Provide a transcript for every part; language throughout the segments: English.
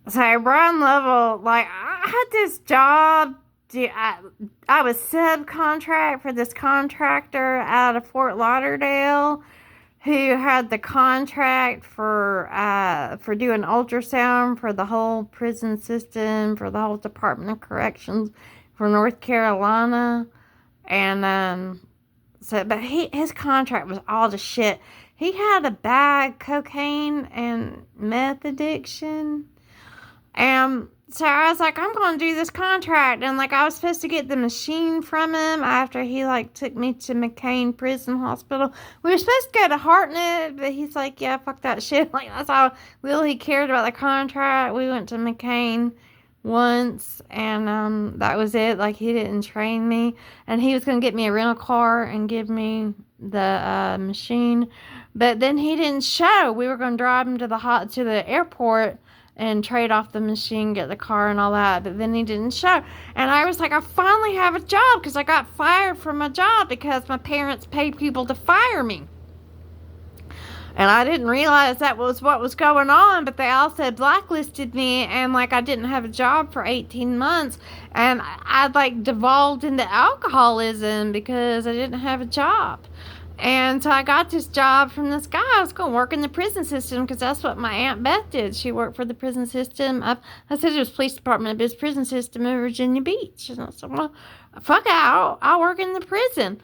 So Brian Lovill, like, I had this job. I was subcontract for this contractor out of Fort Lauderdale who had the contract for doing ultrasound for the whole prison system, for the whole Department of Corrections for North Carolina. And but his contract was all the shit. He had a bad cocaine and meth addiction. So I was like, I'm going to do this contract. And, like, I was supposed to get the machine from him after he, like, took me to McCain Prison Hospital. We were supposed to go to Hartnett, but he's like, yeah, fuck that shit. Like, that's all little he cared about the contract. We went to McCain once, and that was it. Like, he didn't train me. And he was going to get me a rental car and give me the machine. But then he didn't show. We were going to drive him to the airport and trade off the machine, get the car and all that, but then he didn't show. And I was like, I finally have a job, because I got fired from my job because my parents paid people to fire me. And I didn't realize that was what was going on, but they also blacklisted me, and, like, I didn't have a job for 18 months, and I'd, like, devolved into alcoholism because I didn't have a job. And so I got this job from this guy. I was going to work in the prison system because that's what my Aunt Beth did. She worked for the prison system. I said it was police department, but it's prison system in Virginia Beach. And I said, well, fuck it, I'll work in the prison.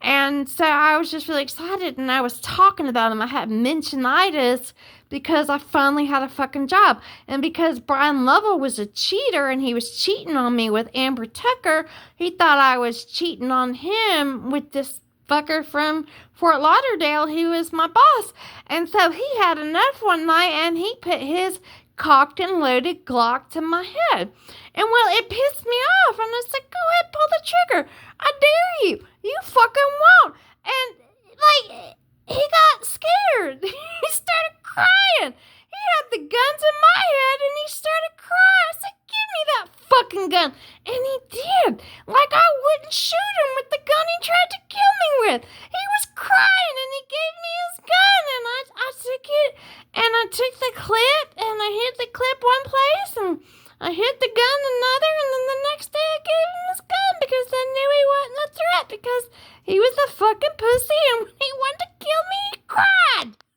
And so I was just really excited, and I was talking about him. I had mentionitis because I finally had a fucking job. And because Brian Lovill was a cheater and he was cheating on me with Amber Tucker, he thought I was cheating on him with this fucker from Fort Lauderdale who was my boss. And so he had enough one night, and he put his cocked and loaded Glock to my head. And, well, it pissed me off, and I said, go ahead, pull the trigger. I dare you. You fucking won't. And, like, he got scared. He started crying. He had the guns in my head, and he started crying. I said, give me that fucking gun. And he did. Like, I wouldn't shoot him with the gun he tried to kill me with. He was crying, and he gave me his gun, and I took it, and I took the clip, and I hit the clip one place, and I hit the gun another,